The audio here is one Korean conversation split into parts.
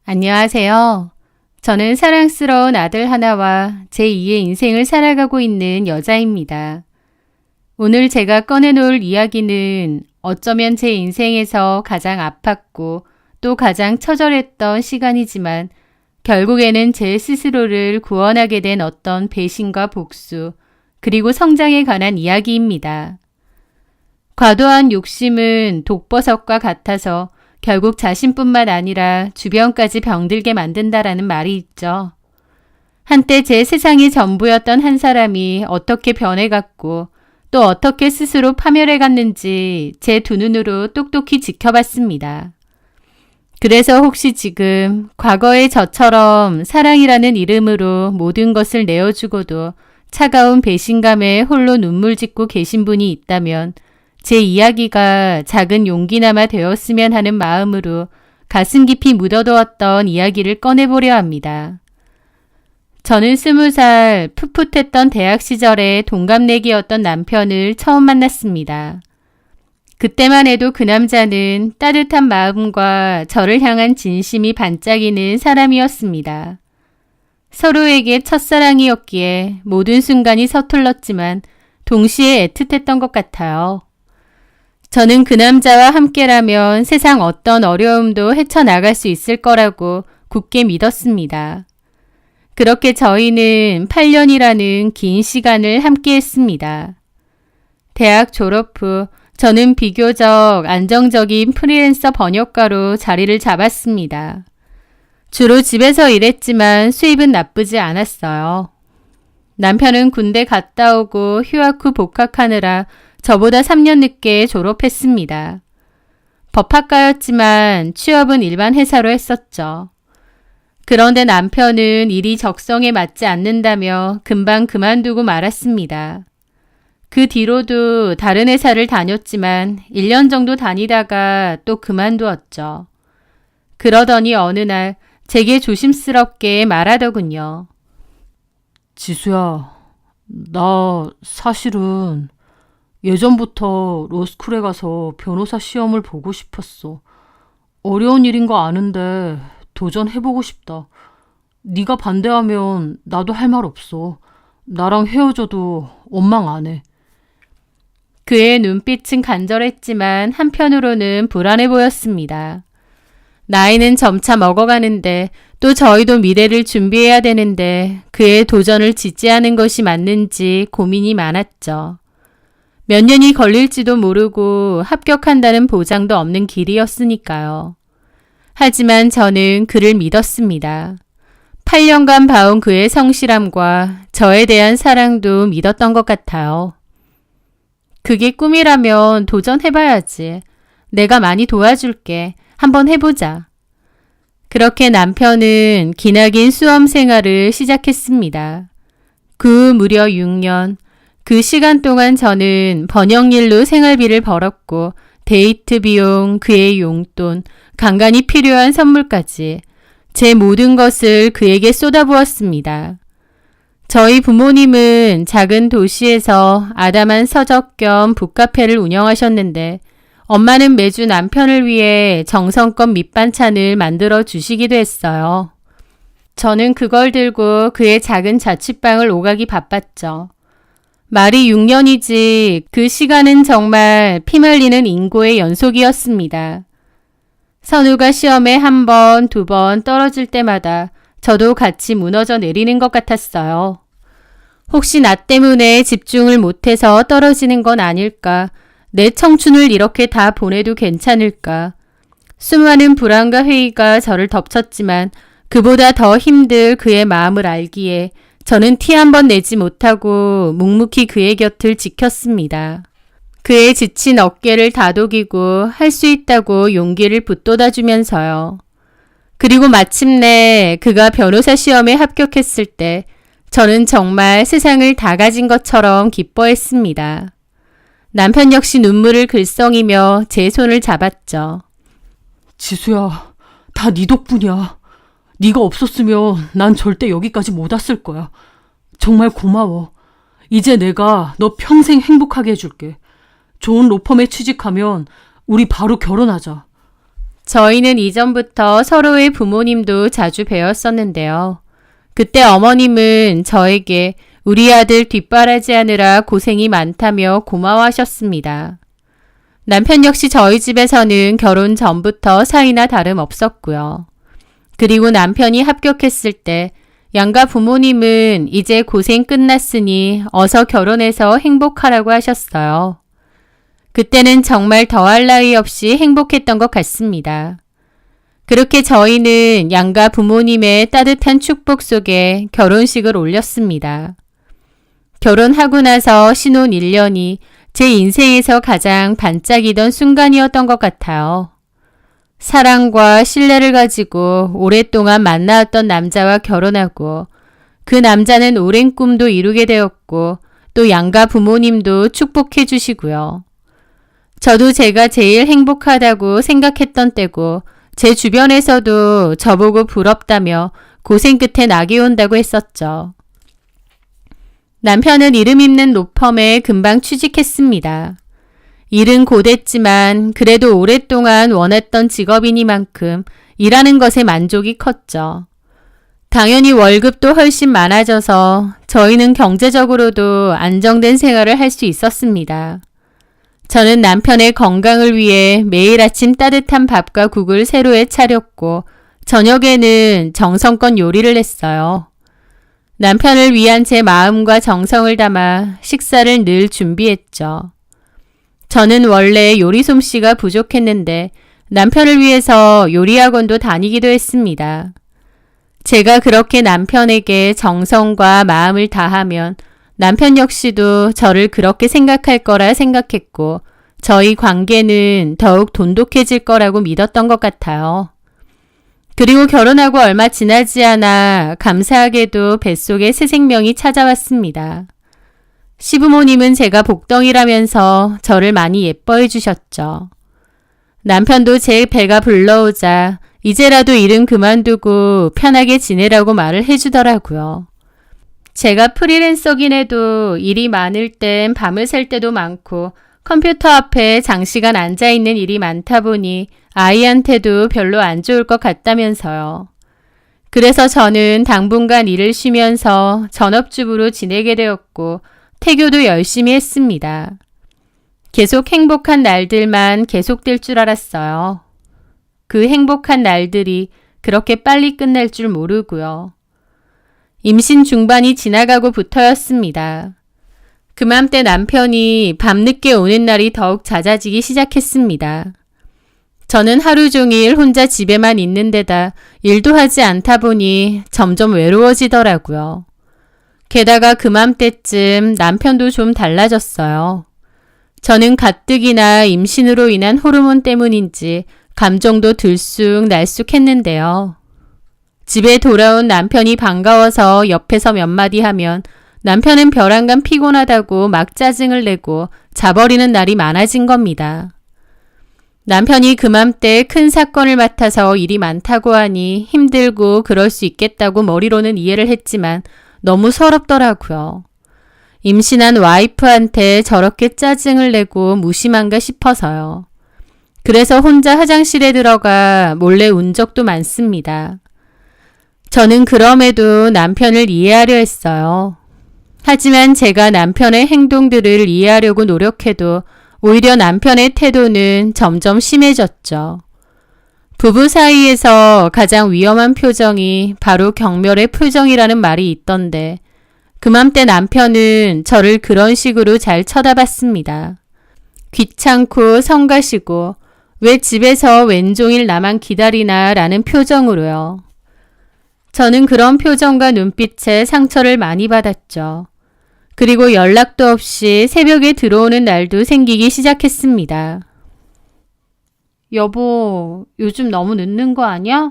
안녕하세요. 저는 사랑스러운 아들 하나와 제2의 인생을 살아가고 있는 여자입니다. 오늘 제가 꺼내놓을 이야기는 어쩌면 제 인생에서 가장 아팠고 또 가장 처절했던 시간이지만 결국에는 제 스스로를 구원하게 된 어떤 배신과 복수 그리고 성장에 관한 이야기입니다. 과도한 욕심은 독버섯과 같아서 결국 자신뿐만 아니라 주변까지 병들게 만든다라는 말이 있죠. 한때 제 세상이 전부였던 한 사람이 어떻게 변해갔고 또 어떻게 스스로 파멸해갔는지 제 두 눈으로 똑똑히 지켜봤습니다. 그래서 혹시 지금 과거의 저처럼 사랑이라는 이름으로 모든 것을 내어주고도 차가운 배신감에 홀로 눈물 짓고 계신 분이 있다면 제 이야기가 작은 용기나마 되었으면 하는 마음으로 가슴 깊이 묻어두었던 이야기를 꺼내보려 합니다. 저는 20살 풋풋했던 대학 시절에 동갑내기였던 남편을 처음 만났습니다. 그때만 해도 그 남자는 따뜻한 마음과 저를 향한 진심이 반짝이는 사람이었습니다. 서로에게 첫사랑이었기에 모든 순간이 서툴렀지만 동시에 애틋했던 것 같아요. 저는 그 남자와 함께라면 세상 어떤 어려움도 헤쳐나갈 수 있을 거라고 굳게 믿었습니다. 그렇게 저희는 8년이라는 긴 시간을 함께했습니다. 대학 졸업 후 저는 비교적 안정적인 프리랜서 번역가로 자리를 잡았습니다. 주로 집에서 일했지만 수입은 나쁘지 않았어요. 남편은 군대 갔다 오고 휴학 후 복학하느라 저보다 3년 늦게 졸업했습니다. 법학과였지만 취업은 일반 회사로 했었죠. 그런데 남편은 일이 적성에 맞지 않는다며 금방 그만두고 말았습니다. 그 뒤로도 다른 회사를 다녔지만 1년 정도 다니다가 또 그만두었죠. 그러더니 어느 날 제게 조심스럽게 말하더군요. 지수야, 나 사실은 예전부터 로스쿨에 가서 변호사 시험을 보고 싶었어. 어려운 일인 거 아는데 도전해보고 싶다. 네가 반대하면 나도 할 말 없어. 나랑 헤어져도 원망 안 해. 그의 눈빛은 간절했지만 한편으로는 불안해 보였습니다. 나이는 점차 먹어가는데 또 저희도 미래를 준비해야 되는데 그의 도전을 지지하는 것이 맞는지 고민이 많았죠. 몇 년이 걸릴지도 모르고 합격한다는 보장도 없는 길이었으니까요. 하지만 저는 그를 믿었습니다. 8년간 봐온 그의 성실함과 저에 대한 사랑도 믿었던 것 같아요. 그게 꿈이라면 도전해봐야지. 내가 많이 도와줄게. 한번 해보자. 그렇게 남편은 기나긴 수험 생활을 시작했습니다. 그 후 무려 6년. 그 시간 동안 저는 번역일로 생활비를 벌었고 데이트 비용, 그의 용돈, 간간히 필요한 선물까지 제 모든 것을 그에게 쏟아부었습니다. 저희 부모님은 작은 도시에서 아담한 서적 겸 북카페를 운영하셨는데 엄마는 매주 남편을 위해 정성껏 밑반찬을 만들어 주시기도 했어요. 저는 그걸 들고 그의 작은 자취방을 오가기 바빴죠. 말이 6년이지 그 시간은 정말 피말리는 인고의 연속이었습니다. 선우가 시험에 1번, 2번 떨어질 때마다 저도 같이 무너져 내리는 것 같았어요. 혹시 나 때문에 집중을 못해서 떨어지는 건 아닐까? 내 청춘을 이렇게 다 보내도 괜찮을까? 수많은 불안과 회의가 저를 덮쳤지만 그보다 더 힘들 그의 마음을 알기에 저는 티 한 번 내지 못하고 묵묵히 그의 곁을 지켰습니다. 그의 지친 어깨를 다독이고 할 수 있다고 용기를 북돋아주면서요. 그리고 마침내 그가 변호사 시험에 합격했을 때 저는 정말 세상을 다 가진 것처럼 기뻐했습니다. 남편 역시 눈물을 글썽이며 제 손을 잡았죠. 지수야, 다 네 덕분이야. 네가 없었으면 난 절대 여기까지 못 왔을 거야. 정말 고마워. 이제 내가 너 평생 행복하게 해줄게. 좋은 로펌에 취직하면 우리 바로 결혼하자. 저희는 이전부터 서로의 부모님도 자주 뵈었었는데요. 그때 어머님은 저에게 우리 아들 뒷바라지하느라 고생이 많다며 고마워하셨습니다. 남편 역시 저희 집에서는 결혼 전부터 사이나 다름없었고요. 그리고 남편이 합격했을 때 양가 부모님은 이제 고생 끝났으니 어서 결혼해서 행복하라고 하셨어요. 그때는 정말 더할 나위 없이 행복했던 것 같습니다. 그렇게 저희는 양가 부모님의 따뜻한 축복 속에 결혼식을 올렸습니다. 결혼하고 나서 신혼 1년이 제 인생에서 가장 반짝이던 순간이었던 것 같아요. 사랑과 신뢰를 가지고 오랫동안 만나왔던 남자와 결혼하고 그 남자는 오랜 꿈도 이루게 되었고 또 양가 부모님도 축복해 주시고요. 저도 제가 제일 행복하다고 생각했던 때고 제 주변에서도 저보고 부럽다며 고생 끝에 낙이 온다고 했었죠. 남편은 이름 있는 로펌에 금방 취직했습니다. 일은 고됐지만 그래도 오랫동안 원했던 직업이니만큼 일하는 것에 만족이 컸죠. 당연히 월급도 훨씬 많아져서 저희는 경제적으로도 안정된 생활을 할 수 있었습니다. 저는 남편의 건강을 위해 매일 아침 따뜻한 밥과 국을 새로 해 차렸고 저녁에는 정성껏 요리를 했어요. 남편을 위한 제 마음과 정성을 담아 식사를 늘 준비했죠. 저는 원래 요리 솜씨가 부족했는데 남편을 위해서 요리학원도 다니기도 했습니다. 제가 그렇게 남편에게 정성과 마음을 다하면 남편 역시도 저를 그렇게 생각할 거라 생각했고 저희 관계는 더욱 돈독해질 거라고 믿었던 것 같아요. 그리고 결혼하고 얼마 지나지 않아 감사하게도 뱃속에 새 생명이 찾아왔습니다. 시부모님은 제가 복덩이라면서 저를 많이 예뻐해 주셨죠. 남편도 제 배가 불러오자 이제라도 일은 그만두고 편하게 지내라고 말을 해주더라고요. 제가 프리랜서긴 해도 일이 많을 땐 밤을 샐 때도 많고 컴퓨터 앞에 장시간 앉아있는 일이 많다 보니 아이한테도 별로 안 좋을 것 같다면서요. 그래서 저는 당분간 일을 쉬면서 전업주부로 지내게 되었고 태교도 열심히 했습니다. 계속 행복한 날들만 계속될 줄 알았어요. 그 행복한 날들이 그렇게 빨리 끝날 줄 모르고요. 임신 중반이 지나가고부터였습니다. 그맘때 남편이 밤늦게 오는 날이 더욱 잦아지기 시작했습니다. 저는 하루 종일 혼자 집에만 있는 데다 일도 하지 않다 보니 점점 외로워지더라고요. 게다가 그맘때쯤 남편도 좀 달라졌어요. 저는 가뜩이나 임신으로 인한 호르몬 때문인지 감정도 들쑥날쑥했는데요. 집에 돌아온 남편이 반가워서 옆에서 몇 마디 하면 남편은 벼랑간 피곤하다고 막 짜증을 내고 자버리는 날이 많아진 겁니다. 남편이 그맘때 큰 사건을 맡아서 일이 많다고 하니 힘들고 그럴 수 있겠다고 머리로는 이해를 했지만 너무 서럽더라고요. 임신한 와이프한테 저렇게 짜증을 내고 무심한가 싶어서요. 그래서 혼자 화장실에 들어가 몰래 운 적도 많습니다. 저는 그럼에도 남편을 이해하려 했어요. 하지만 제가 남편의 행동들을 이해하려고 노력해도 오히려 남편의 태도는 점점 심해졌죠. 부부 사이에서 가장 위험한 표정이 바로 경멸의 표정이라는 말이 있던데 그맘때 남편은 저를 그런 식으로 잘 쳐다봤습니다. 귀찮고 성가시고 왜 집에서 왼종일 나만 기다리나 라는 표정으로요. 저는 그런 표정과 눈빛에 상처를 많이 받았죠. 그리고 연락도 없이 새벽에 들어오는 날도 생기기 시작했습니다. 여보, 요즘 너무 늦는 거 아니야?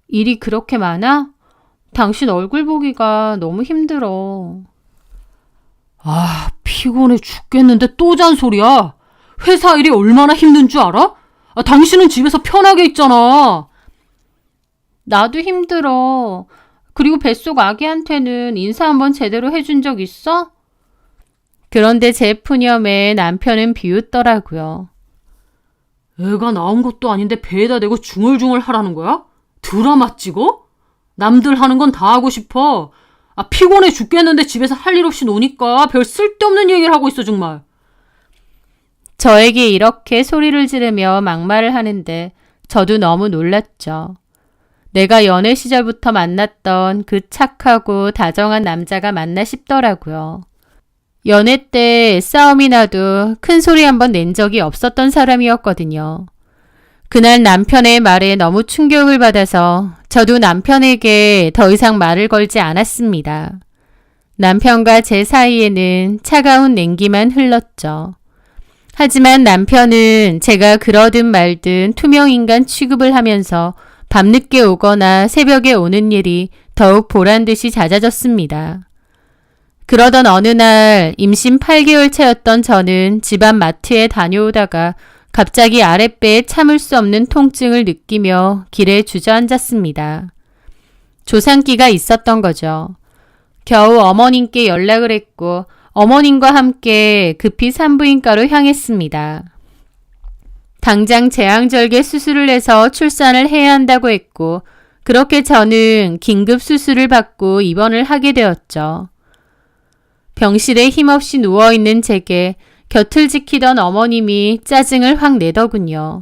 일이 그렇게 많아? 당신 얼굴 보기가 너무 힘들어. 아, 피곤해 죽겠는데 또 잔소리야. 회사 일이 얼마나 힘든 줄 알아? 당신은 집에서 편하게 있잖아. 나도 힘들어. 그리고 뱃속 아기한테는 인사 한번 제대로 해준 적 있어? 그런데 제 푸념에 남편은 비웃더라고요. 애가 나온 것도 아닌데 배에다 대고 중얼중얼 하라는 거야? 드라마 찍어? 남들 하는 건 다 하고 싶어. 피곤해 죽겠는데 집에서 할 일 없이 노니까 별 쓸데없는 얘기를 하고 있어 정말. 저에게 이렇게 소리를 지르며 막말을 하는데 저도 너무 놀랐죠. 내가 연애 시절부터 만났던 그 착하고 다정한 남자가 맞나 싶더라고요. 연애 때 싸움이 나도 큰 소리 한번 낸 적이 없었던 사람이었거든요. 그날 남편의 말에 너무 충격을 받아서 저도 남편에게 더 이상 말을 걸지 않았습니다. 남편과 제 사이에는 차가운 냉기만 흘렀죠. 하지만 남편은 제가 그러든 말든 투명인간 취급을 하면서 밤늦게 오거나 새벽에 오는 일이 더욱 보란듯이 잦아졌습니다. 그러던 어느 날 임신 8개월 차였던 저는 집안 마트에 다녀오다가 갑자기 아랫배에 참을 수 없는 통증을 느끼며 길에 주저앉았습니다. 조산기가 있었던 거죠. 겨우 어머님께 연락을 했고 어머님과 함께 급히 산부인과로 향했습니다. 당장 제왕절개 수술을 해서 출산을 해야 한다고 했고 그렇게 저는 긴급 수술을 받고 입원을 하게 되었죠. 병실에 힘없이 누워있는 제게 곁을 지키던 어머님이 짜증을 확 내더군요.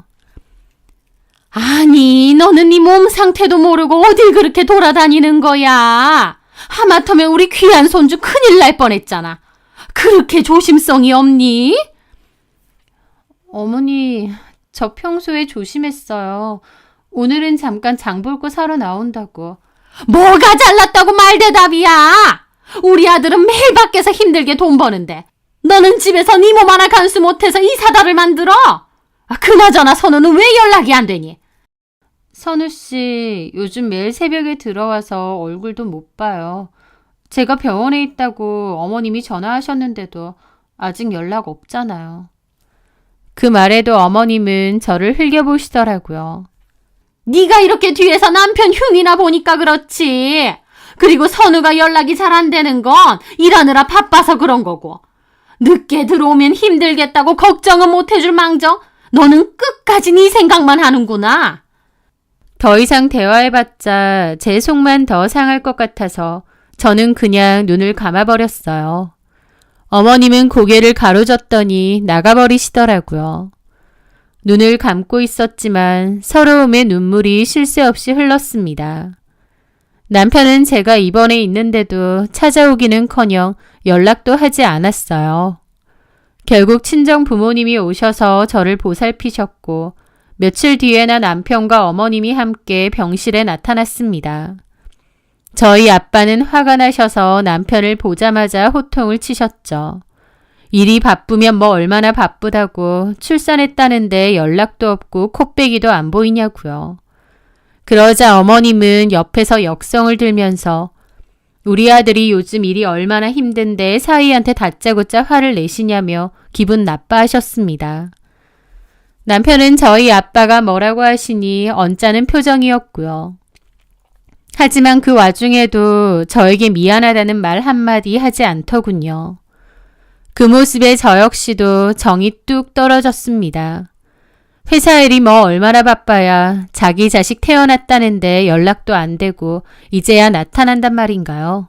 아니, 너는 네 몸 상태도 모르고 어딜 그렇게 돌아다니는 거야? 하마터면 우리 귀한 손주 큰일 날 뻔했잖아. 그렇게 조심성이 없니? 어머니, 저 평소에 조심했어요. 오늘은 잠깐 장 볼고 사러 나온다고. 뭐가 잘났다고 말대답이야? 우리 아들은 매일 밖에서 힘들게 돈 버는데 너는 집에서 네 몸 하나 간수 못해서 이 사달을 만들어? 그나저나 선우는 왜 연락이 안 되니? 선우씨 요즘 매일 새벽에 들어와서 얼굴도 못 봐요. 제가 병원에 있다고 어머님이 전화하셨는데도 아직 연락 없잖아요. 그 말에도 어머님은 저를 흘겨보시더라고요. 네가 이렇게 뒤에서 남편 흉이나 보니까 그렇지. 그리고 선우가 연락이 잘 안 되는 건 일하느라 바빠서 그런 거고. 늦게 들어오면 힘들겠다고 걱정은 못 해줄 망정 너는 끝까지 네 생각만 하는구나. 더 이상 대화해봤자 제 속만 더 상할 것 같아서 저는 그냥 눈을 감아버렸어요. 어머님은 고개를 가로젓더니 나가버리시더라고요. 눈을 감고 있었지만 서러움의 눈물이 쉴 새 없이 흘렀습니다. 남편은 제가 입원해 있는데도 찾아오기는커녕 연락도 하지 않았어요. 결국 친정 부모님이 오셔서 저를 보살피셨고 며칠 뒤에나 남편과 어머님이 함께 병실에 나타났습니다. 저희 아빠는 화가 나셔서 남편을 보자마자 호통을 치셨죠. 일이 바쁘면 뭐 얼마나 바쁘다고 출산했다는데 연락도 없고 콧배기도 안 보이냐고요. 그러자 어머님은 옆에서 역성을 들면서 우리 아들이 요즘 일이 얼마나 힘든데 사위한테 다짜고짜 화를 내시냐며 기분 나빠하셨습니다. 남편은 저희 아빠가 뭐라고 하시니 언짢은 표정이었고요. 하지만 그 와중에도 저에게 미안하다는 말 한마디 하지 않더군요. 그 모습에 저 역시도 정이 뚝 떨어졌습니다. 회사 일이 뭐 얼마나 바빠야 자기 자식 태어났다는데 연락도 안 되고 이제야 나타난단 말인가요?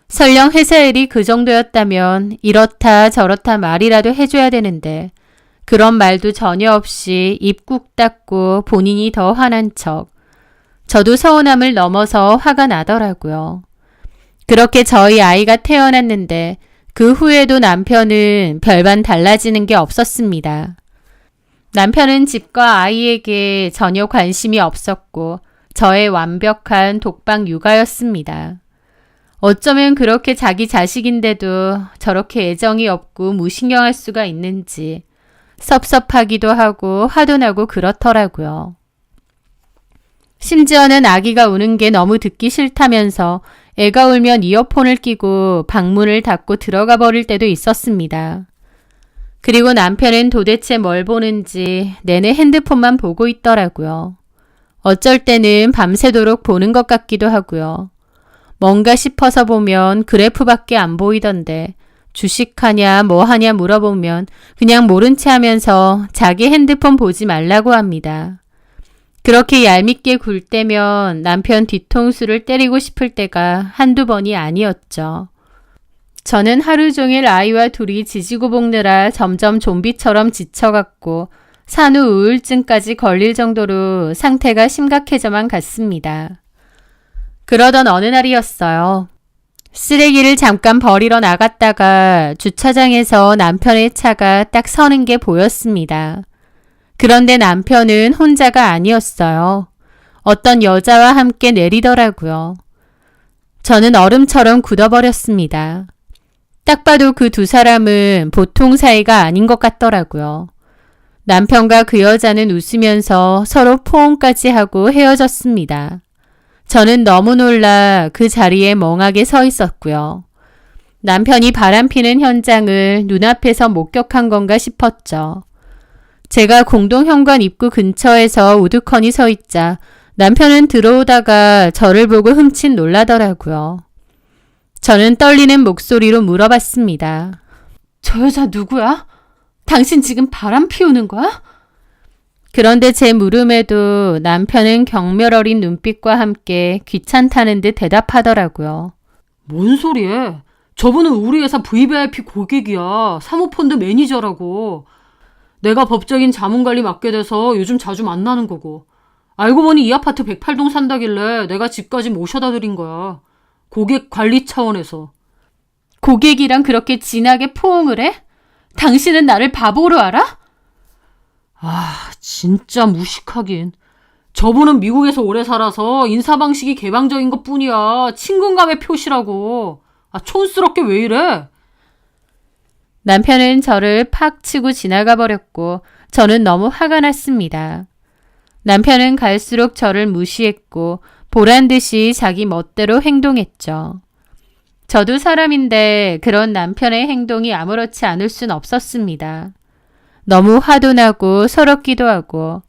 설령 회사 일이 그 정도였다면 이렇다 저렇다 말이라도 해줘야 되는데 그런 말도 전혀 없이 입 꾹 닫고 본인이 더 화난 척. 저도 서운함을 넘어서 화가 나더라고요. 그렇게 저희 아이가 태어났는데 그 후에도 남편은 별반 달라지는 게 없었습니다. 남편은 집과 아이에게 전혀 관심이 없었고 저의 완벽한 독박 육아였습니다. 어쩌면 그렇게 자기 자식인데도 저렇게 애정이 없고 무신경할 수가 있는지 섭섭하기도 하고 화도 나고 그렇더라고요. 심지어는 아기가 우는 게 너무 듣기 싫다면서 애가 울면 이어폰을 끼고 방문을 닫고 들어가 버릴 때도 있었습니다. 그리고 남편은 도대체 뭘 보는지 내내 핸드폰만 보고 있더라고요. 어쩔 때는 밤새도록 보는 것 같기도 하고요. 뭔가 싶어서 보면 그래프밖에 안 보이던데 주식하냐 뭐 하냐 물어보면 그냥 모른 체 하면서 자기 핸드폰 보지 말라고 합니다. 그렇게 얄밉게 굴 때면 남편 뒤통수를 때리고 싶을 때가 한두 번이 아니었죠. 저는 하루 종일 아이와 둘이 지지고 볶느라 점점 좀비처럼 지쳐갔고 산후 우울증까지 걸릴 정도로 상태가 심각해져만 갔습니다. 그러던 어느 날이었어요. 쓰레기를 잠깐 버리러 나갔다가 주차장에서 남편의 차가 딱 서는 게 보였습니다. 그런데 남편은 혼자가 아니었어요. 어떤 여자와 함께 내리더라고요. 저는 얼음처럼 굳어버렸습니다. 딱 봐도 그 두 사람은 보통 사이가 아닌 것 같더라고요. 남편과 그 여자는 웃으면서 서로 포옹까지 하고 헤어졌습니다. 저는 너무 놀라 그 자리에 멍하게 서 있었고요. 남편이 바람피는 현장을 눈앞에서 목격한 건가 싶었죠. 제가 공동현관 입구 근처에서 우두커니 서 있자 남편은 들어오다가 저를 보고 흠칫 놀라더라고요. 저는 떨리는 목소리로 물어봤습니다. 저 여자 누구야? 당신 지금 바람 피우는 거야? 그런데 제 물음에도 남편은 경멸 어린 눈빛과 함께 귀찮다는 듯 대답하더라고요. 뭔 소리해? 저분은 우리 회사 VVIP 고객이야. 사모펀드 매니저라고. 내가 법적인 자문관리 맡게 돼서 요즘 자주 만나는 거고. 알고 보니 이 아파트 108동 산다길래 내가 집까지 모셔다 드린 거야. 고객 관리 차원에서. 고객이랑 그렇게 진하게 포옹을 해? 당신은 나를 바보로 알아? 아, 진짜 무식하긴. 저분은 미국에서 오래 살아서 인사방식이 개방적인 것 뿐이야. 친근감의 표시라고. 아, 촌스럽게 왜 이래? 남편은 저를 팍 치고 지나가 버렸고 저는 너무 화가 났습니다. 남편은 갈수록 저를 무시했고 보란 듯이 자기 멋대로 행동했죠. 저도 사람인데 그런 남편의 행동이 아무렇지 않을 순 없었습니다. 너무 화도 나고 서럽기도 하고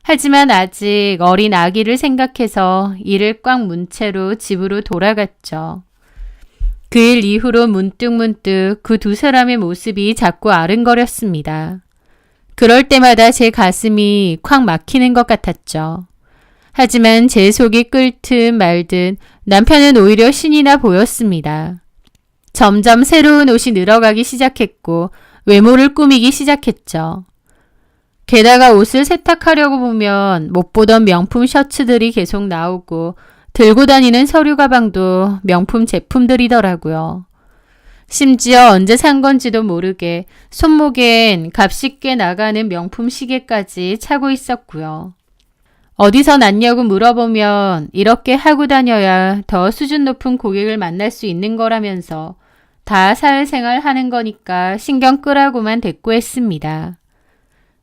하지만 아직 어린 아기를 생각해서 이를 꽉 문 채로 집으로 돌아갔죠. 그 일 이후로 문득문득 그 두 사람의 모습이 자꾸 아른거렸습니다. 그럴 때마다 제 가슴이 콱 막히는 것 같았죠. 하지만 제 속이 끓든 말든 남편은 오히려 신이 나 보였습니다. 점점 새로운 옷이 늘어가기 시작했고 외모를 꾸미기 시작했죠. 게다가 옷을 세탁하려고 보면 못 보던 명품 셔츠들이 계속 나오고 들고 다니는 서류 가방도 명품 제품들이더라고요. 심지어 언제 산 건지도 모르게 손목엔 값이 꽤 나가는 명품 시계까지 차고 있었고요. 어디서 났냐고 물어보면 이렇게 하고 다녀야 더 수준 높은 고객을 만날 수 있는 거라면서 다 사회생활 하는 거니까 신경 끄라고만 대꾸했습니다.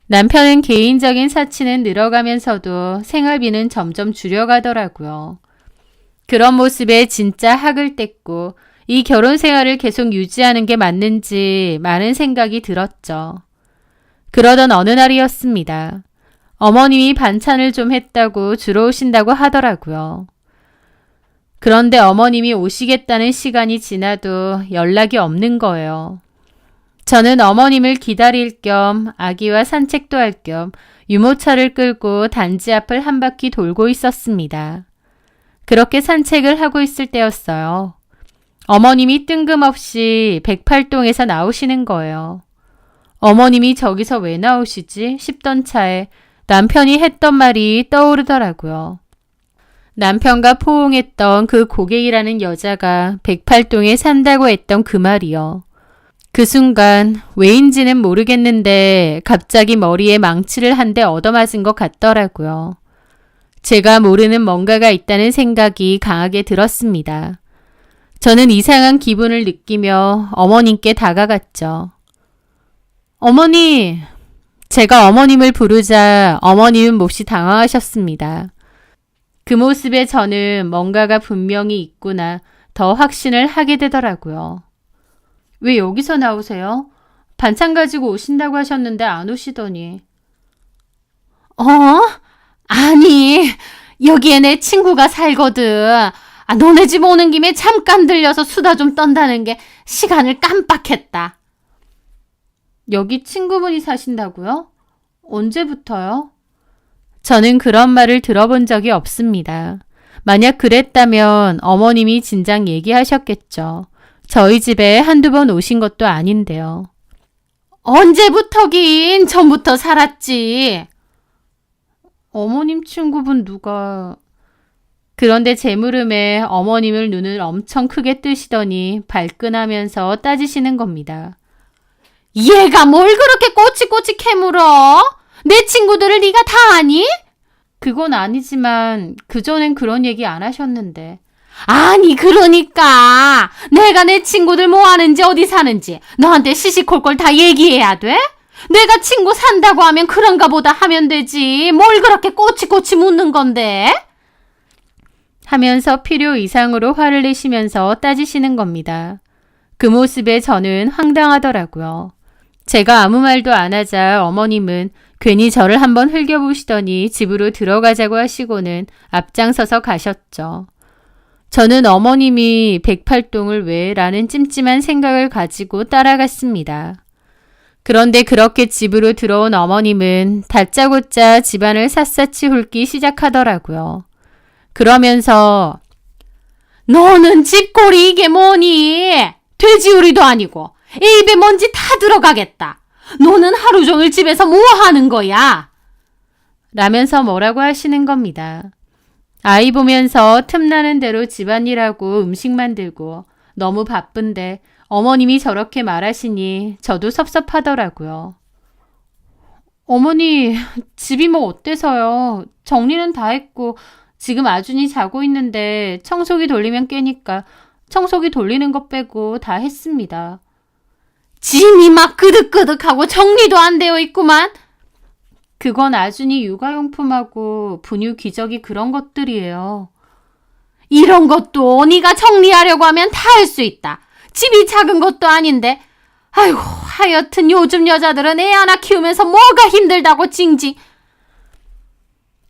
남편은 개인적인 사치는 늘어가면서도 생활비는 점점 줄여가더라고요. 그런 모습에 진짜 학을 뗐고 이 결혼 생활을 계속 유지하는 게 맞는지 많은 생각이 들었죠. 그러던 어느 날이었습니다. 어머님이 반찬을 좀 했다고 주러 오신다고 하더라고요. 그런데 어머님이 오시겠다는 시간이 지나도 연락이 없는 거예요. 저는 어머님을 기다릴 겸 아기와 산책도 할 겸 유모차를 끌고 단지 앞을 한 바퀴 돌고 있었습니다. 그렇게 산책을 하고 있을 때였어요. 어머님이 뜬금없이 108동에서 나오시는 거예요. 어머님이 저기서 왜 나오시지 싶던 차에 남편이 했던 말이 떠오르더라고요. 남편과 포옹했던 그 고객이라는 여자가 108동에 산다고 했던 그 말이요. 그 순간 왜인지는 모르겠는데 갑자기 머리에 망치를 한 대 얻어맞은 것 같더라고요. 제가 모르는 뭔가가 있다는 생각이 강하게 들었습니다. 저는 이상한 기분을 느끼며 어머님께 다가갔죠. 어머니! 제가 어머님을 부르자 어머님은 몹시 당황하셨습니다. 그 모습에 저는 뭔가가 분명히 있구나 더 확신을 하게 되더라고요. 왜 여기서 나오세요? 반찬 가지고 오신다고 하셨는데 안 오시더니. 아니, 여기에 내 친구가 살거든. 너네 집 오는 김에 잠깐 들려서 수다 좀 떤다는 게 시간을 깜빡했다. 여기 친구분이 사신다고요? 언제부터요? 저는 그런 말을 들어본 적이 없습니다. 만약 그랬다면 어머님이 진작 얘기하셨겠죠. 저희 집에 한두 번 오신 것도 아닌데요. 언제부터긴 전부터 살았지. 어머님 친구분 누가... 그런데 제 물음에 어머님을 눈을 엄청 크게 뜨시더니 발끈하면서 따지시는 겁니다. 얘가 뭘 그렇게 꼬치꼬치 캐물어? 내 친구들을 네가 다 아니? 그건 아니지만 그전엔 그런 얘기 안 하셨는데. 아니 그러니까 내가 내 친구들 뭐 하는지 어디 사는지 너한테 시시콜콜 다 얘기해야 돼? 내가 친구 산다고 하면 그런가 보다 하면 되지. 뭘 그렇게 꼬치꼬치 묻는 건데? 하면서 필요 이상으로 화를 내시면서 따지시는 겁니다. 그 모습에 저는 황당하더라고요. 제가 아무 말도 안 하자 어머님은 괜히 저를 한번 흘겨보시더니 집으로 들어가자고 하시고는 앞장서서 가셨죠. 저는 어머님이 108동을 왜? 라는 찜찜한 생각을 가지고 따라갔습니다. 그런데 그렇게 집으로 들어온 어머님은 다짜고짜 집안을 샅샅이 훑기 시작하더라고요. 그러면서 너는 집골이 이게 뭐니? 돼지우리도 아니고 입에 먼지 다 들어가겠다. 너는 하루 종일 집에서 뭐 하는 거야? 라면서 뭐라고 하시는 겁니다. 아이 보면서 틈나는 대로 집안일하고 음식 만들고 너무 바쁜데 어머님이 저렇게 말하시니 저도 섭섭하더라고요. 어머니, 집이 뭐 어때서요? 정리는 다 했고 지금 아준이 자고 있는데 청소기 돌리면 깨니까 청소기 돌리는 것 빼고 다 했습니다. 짐이 막 끄득끄득하고 정리도 안 되어 있구만. 그건 아준이 육아용품하고 분유 기저귀 그런 것들이에요. 이런 것도 네가 정리하려고 하면 다 할 수 있다. 집이 작은 것도 아닌데. 아이고 하여튼 요즘 여자들은 애 하나 키우면서 뭐가 힘들다고 징징.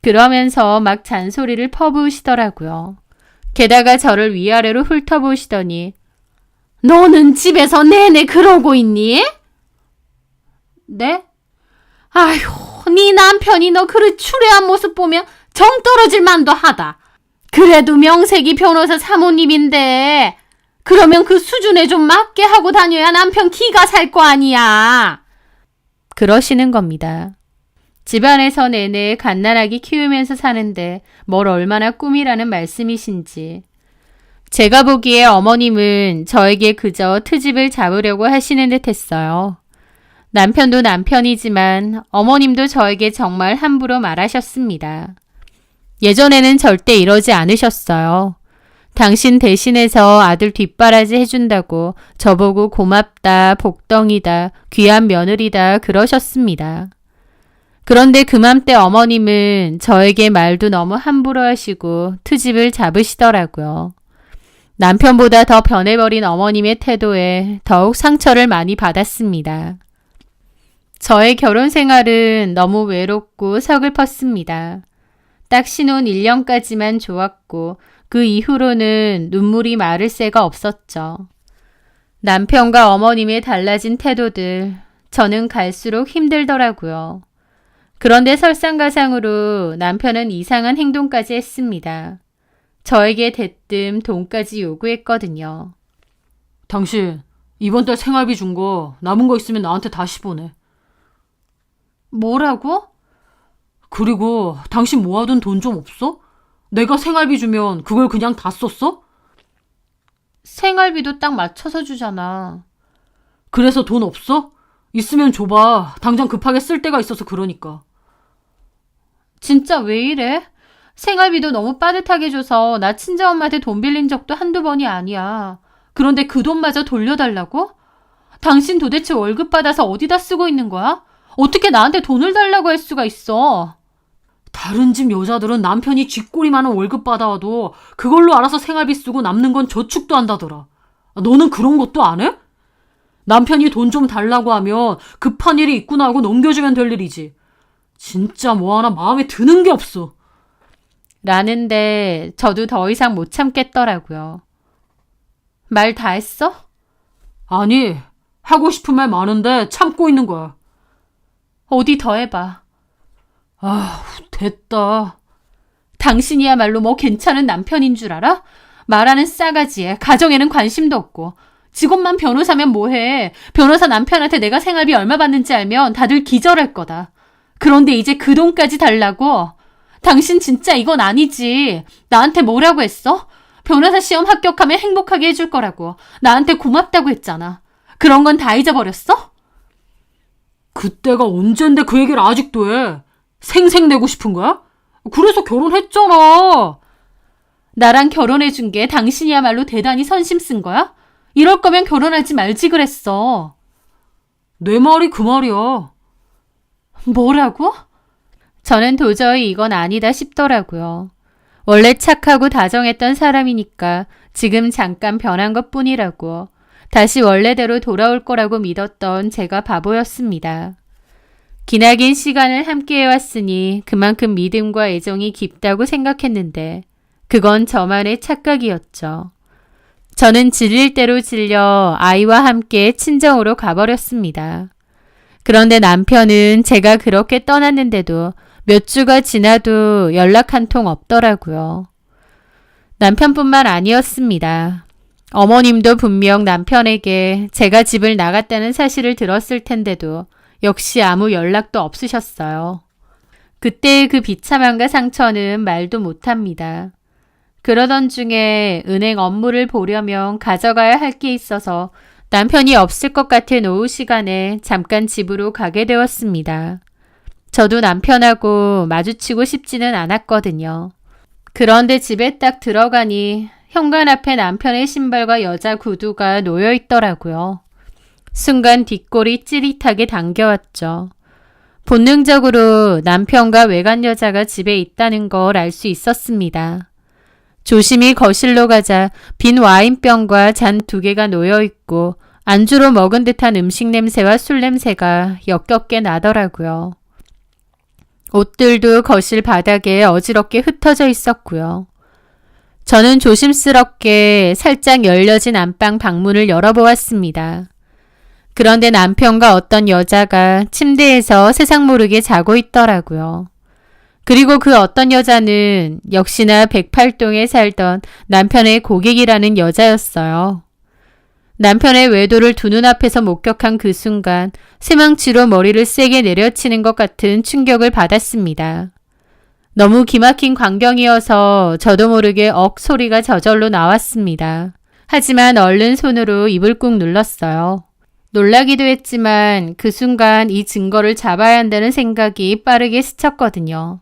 그러면서 막 잔소리를 퍼부으시더라고요. 게다가 저를 위아래로 훑어보시더니 너는 집에서 내내 그러고 있니? 네? 아휴, 네 남편이 너 그릇 추레한 모습 보면 정 떨어질 만도 하다. 그래도 명색이 변호사 사모님인데 그러면 그 수준에 좀 맞게 하고 다녀야 남편 기가 살 거 아니야. 그러시는 겁니다. 집안에서 내내 갓난아기 키우면서 사는데 뭘 얼마나 꿈이라는 말씀이신지. 제가 보기에 어머님은 저에게 그저 트집을 잡으려고 하시는 듯 했어요. 남편도 남편이지만 어머님도 저에게 정말 함부로 말하셨습니다. 예전에는 절대 이러지 않으셨어요. 당신 대신해서 아들 뒷바라지 해준다고 저보고 고맙다, 복덩이다, 귀한 며느리다 그러셨습니다. 그런데 그맘때 어머님은 저에게 말도 너무 함부로 하시고 트집을 잡으시더라고요. 남편보다 더 변해버린 어머님의 태도에 더욱 상처를 많이 받았습니다. 저의 결혼 생활은 너무 외롭고 서글펐습니다. 딱 신혼 1년까지만 좋았고 그 이후로는 눈물이 마를 새가 없었죠. 남편과 어머님의 달라진 태도들, 저는 갈수록 힘들더라고요. 그런데 설상가상으로 남편은 이상한 행동까지 했습니다. 저에게 대뜸 돈까지 요구했거든요. 당신 이번 달 생활비 준 거 남은 거 있으면 나한테 다시 보내. 뭐라고? 그리고 당신 모아둔 돈 좀 없어? 내가 생활비 주면 그걸 그냥 다 썼어? 생활비도 딱 맞춰서 주잖아. 그래서 돈 없어? 있으면 줘봐. 당장 급하게 쓸 데가 있어서 그러니까. 진짜 왜 이래? 생활비도 너무 빠듯하게 줘서 나 친정엄마한테 돈 빌린 적도 한두 번이 아니야. 그런데 그 돈마저 돌려달라고? 당신 도대체 월급 받아서 어디다 쓰고 있는 거야? 어떻게 나한테 돈을 달라고 할 수가 있어? 다른 집 여자들은 남편이 쥐꼬리 많은 월급 받아와도 그걸로 알아서 생활비 쓰고 남는 건 저축도 한다더라. 너는 그런 것도 안 해? 남편이 돈 좀 달라고 하면 급한 일이 있구나 하고 넘겨주면 될 일이지. 진짜 뭐 하나 마음에 드는 게 없어. 라는데 저도 더 이상 못 참겠더라고요. 말 다 했어? 아니, 하고 싶은 말 많은데 참고 있는 거야. 어디 더 해봐. 됐다. 당신이야말로 뭐 괜찮은 남편인 줄 알아? 말하는 싸가지에 가정에는 관심도 없고 직업만 변호사면 뭐해. 변호사 남편한테 내가 생활비 얼마 받는지 알면 다들 기절할 거다. 그런데 이제 그 돈까지 달라고? 당신 진짜 이건 아니지. 나한테 뭐라고 했어? 변호사 시험 합격하면 행복하게 해줄 거라고. 나한테 고맙다고 했잖아. 그런 건 다 잊어버렸어? 그때가 언젠데 그 얘기를 아직도 해. 생색내고 싶은 거야? 그래서 결혼했잖아. 나랑 결혼해준 게 당신이야말로 대단히 선심 쓴 거야? 이럴 거면 결혼하지 말지 그랬어. 내 말이 그 말이야. 뭐라고? 저는 도저히 이건 아니다 싶더라고요. 원래 착하고 다정했던 사람이니까 지금 잠깐 변한 것뿐이라고. 다시 원래대로 돌아올 거라고 믿었던 제가 바보였습니다. 기나긴 시간을 함께 해왔으니 그만큼 믿음과 애정이 깊다고 생각했는데 그건 저만의 착각이었죠. 저는 질릴 대로 질려 아이와 함께 친정으로 가버렸습니다. 그런데 남편은 제가 그렇게 떠났는데도 몇 주가 지나도 연락 한 통 없더라고요. 남편뿐만 아니었습니다. 어머님도 분명 남편에게 제가 집을 나갔다는 사실을 들었을 텐데도 역시 아무 연락도 없으셨어요. 그때의 그 비참함과 상처는 말도 못합니다. 그러던 중에 은행 업무를 보려면 가져가야 할 게 있어서 남편이 없을 것 같은 오후 시간에 잠깐 집으로 가게 되었습니다. 저도 남편하고 마주치고 싶지는 않았거든요. 그런데 집에 딱 들어가니 현관 앞에 남편의 신발과 여자 구두가 놓여 있더라고요. 순간 뒷골이 찌릿하게 당겨왔죠. 본능적으로 남편과 외간 여자가 집에 있다는 걸 알 수 있었습니다. 조심히 거실로 가자 빈 와인병과 잔 2개가 놓여 있고 안주로 먹은 듯한 음식 냄새와 술 냄새가 역겹게 나더라고요. 옷들도 거실 바닥에 어지럽게 흩어져 있었고요. 저는 조심스럽게 살짝 열려진 안방 방문을 열어보았습니다. 그런데 남편과 어떤 여자가 침대에서 세상 모르게 자고 있더라고요. 그리고 그 어떤 여자는 역시나 108동에 살던 남편의 고객이라는 여자였어요. 남편의 외도를 두 눈앞에서 목격한 그 순간 쇠망치로 머리를 세게 내려치는 것 같은 충격을 받았습니다. 너무 기막힌 광경이어서 저도 모르게 억 소리가 저절로 나왔습니다. 하지만 얼른 손으로 입을 꾹 눌렀어요. 놀라기도 했지만 그 순간 이 증거를 잡아야 한다는 생각이 빠르게 스쳤거든요.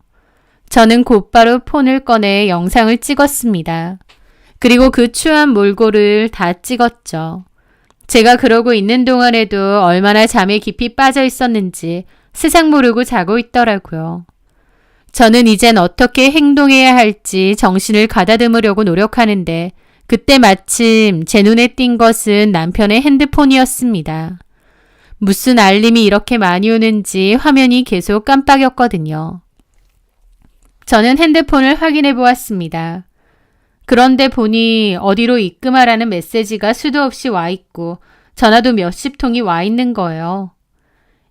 저는 곧바로 폰을 꺼내 영상을 찍었습니다. 그리고 그 추한 몰골을 다 찍었죠. 제가 그러고 있는 동안에도 얼마나 잠에 깊이 빠져 있었는지 세상 모르고 자고 있더라고요. 저는 이젠 어떻게 행동해야 할지 정신을 가다듬으려고 노력하는데 그때 마침 제 눈에 띈 것은 남편의 핸드폰이었습니다. 무슨 알림이 이렇게 많이 오는지 화면이 계속 깜빡였거든요. 저는 핸드폰을 확인해 보았습니다. 그런데 보니 어디로 입금하라는 메시지가 수도 없이 와 있고 전화도 몇십 통이 와 있는 거예요.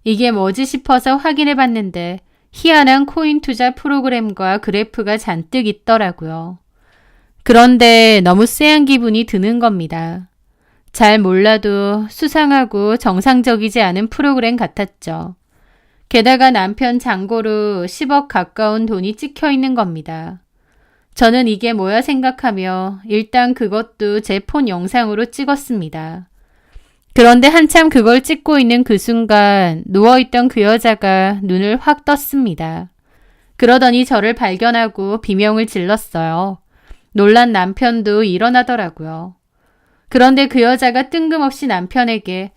이게 뭐지 싶어서 확인해 봤는데 희한한 코인 투자 프로그램과 그래프가 잔뜩 있더라고요. 그런데 너무 쎄한 기분이 드는 겁니다. 잘 몰라도 수상하고 정상적이지 않은 프로그램 같았죠. 게다가 남편 잔고로 10억 가까운 돈이 찍혀 있는 겁니다. 저는 이게 뭐야 생각하며 일단 그것도 제 폰 영상으로 찍었습니다. 그런데 한참 그걸 찍고 있는 그 순간 누워있던 그 여자가 눈을 확 떴습니다. 그러더니 저를 발견하고 비명을 질렀어요. 놀란 남편도 일어나더라고요. 그런데 그 여자가 뜬금없이 남편에게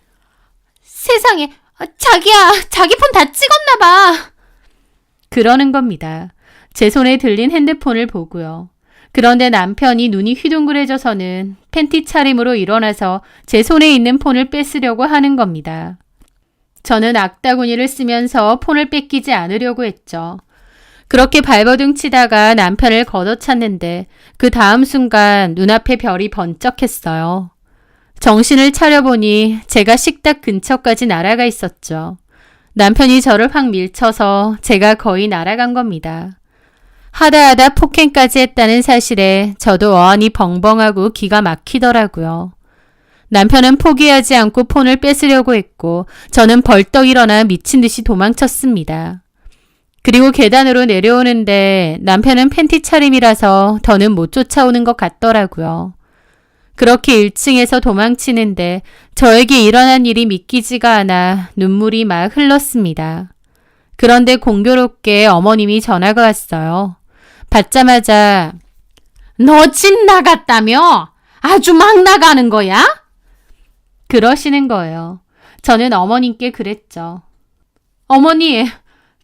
세상에, 자기야, 자기 폰 다 찍었나 봐. 그러는 겁니다. 제 손에 들린 핸드폰을 보고요. 그런데 남편이 눈이 휘둥그레져서는 팬티 차림으로 일어나서 제 손에 있는 폰을 뺏으려고 하는 겁니다. 저는 악다구니를 쓰면서 폰을 뺏기지 않으려고 했죠. 그렇게 발버둥 치다가 남편을 걷어찼는데 그 다음 순간 눈앞에 별이 번쩍했어요. 정신을 차려보니 제가 식탁 근처까지 날아가 있었죠. 남편이 저를 확 밀쳐서 제가 거의 날아간 겁니다. 하다 폭행까지 했다는 사실에 저도 어안이 벙벙하고 기가 막히더라고요. 남편은 포기하지 않고 폰을 뺏으려고 했고 저는 벌떡 일어나 미친 듯이 도망쳤습니다. 그리고 계단으로 내려오는데 남편은 팬티 차림이라서 더는 못 쫓아오는 것 같더라고요. 그렇게 1층에서 도망치는데 저에게 일어난 일이 믿기지가 않아 눈물이 막 흘렀습니다. 그런데 공교롭게 어머님이 전화가 왔어요. 받자마자 너 집 나갔다며? 아주 막 나가는 거야? 그러시는 거예요. 저는 어머님께 그랬죠. 어머니,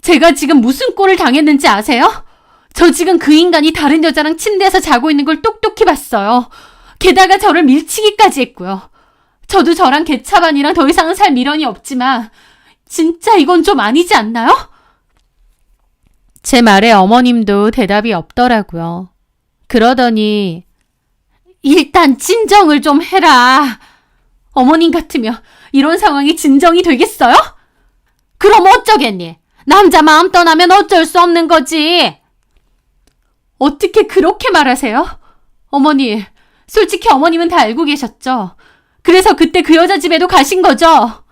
제가 지금 무슨 꼴을 당했는지 아세요? 저 지금 그 인간이 다른 여자랑 침대에서 자고 있는 걸 똑똑히 봤어요. 게다가 저를 밀치기까지 했고요. 저도 저랑 개차반이랑 더 이상은 살 미련이 없지만 진짜 이건 좀 아니지 않나요? 제 말에 어머님도 대답이 없더라고요. 그러더니 일단 진정을 좀 해라. 어머님 같으면 이런 상황이 진정이 되겠어요? 그럼 어쩌겠니? 남자 마음 떠나면 어쩔 수 없는 거지. 어떻게 그렇게 말하세요? 어머니, 솔직히 어머님은 다 알고 계셨죠? 그래서 그때 그 여자 집에도 가신 거죠?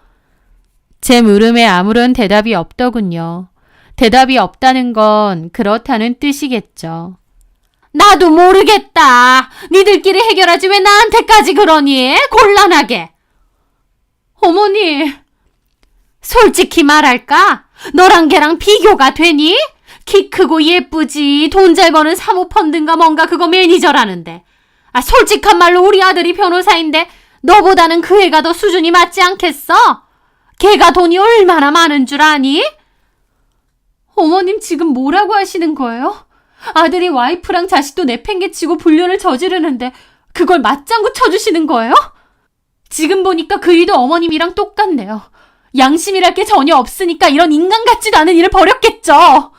제 물음에 아무런 대답이 없더군요. 대답이 없다는 건 그렇다는 뜻이겠죠. 나도 모르겠다. 니들끼리 해결하지 왜 나한테까지 그러니? 곤란하게. 어머니, 솔직히 말할까? 너랑 걔랑 비교가 되니? 키 크고 예쁘지, 돈 잘 버는 사모펀드인가 뭔가 그거 매니저라는데. 솔직한 말로 우리 아들이 변호사인데 너보다는 그 애가 더 수준이 맞지 않겠어? 걔가 돈이 얼마나 많은 줄 아니? 어머님 지금 뭐라고 하시는 거예요? 아들이 와이프랑 자식도 내팽개치고 불륜을 저지르는데 그걸 맞장구 쳐주시는 거예요? 지금 보니까 그 일도 어머님이랑 똑같네요. 양심이랄 게 전혀 없으니까 이런 인간 같지도 않은 일을 벌였겠죠.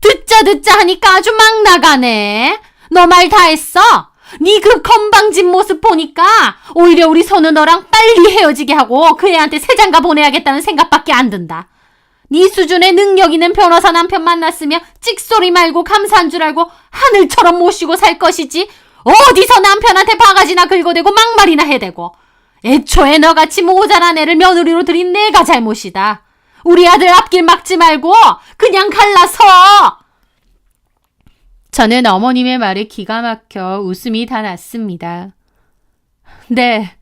듣자 하니까 아주 막 나가네. 너 말 다 했어? 네 그 건방진 모습 보니까 오히려 우리 선우 너랑 빨리 헤어지게 하고 그 애한테 새 장가 보내야겠다는 생각밖에 안 든다. 네 수준의 능력 있는 변호사 남편 만났으면 찍소리 말고 감사한 줄 알고 하늘처럼 모시고 살 것이지 어디서 남편한테 바가지나 긁어대고 막말이나 해대고. 애초에 너같이 모자란 애를 며느리로 들인 내가 잘못이다. 우리 아들 앞길 막지 말고 그냥 갈라서. 저는 어머님의 말에 기가 막혀 웃음이 다 났습니다. 네,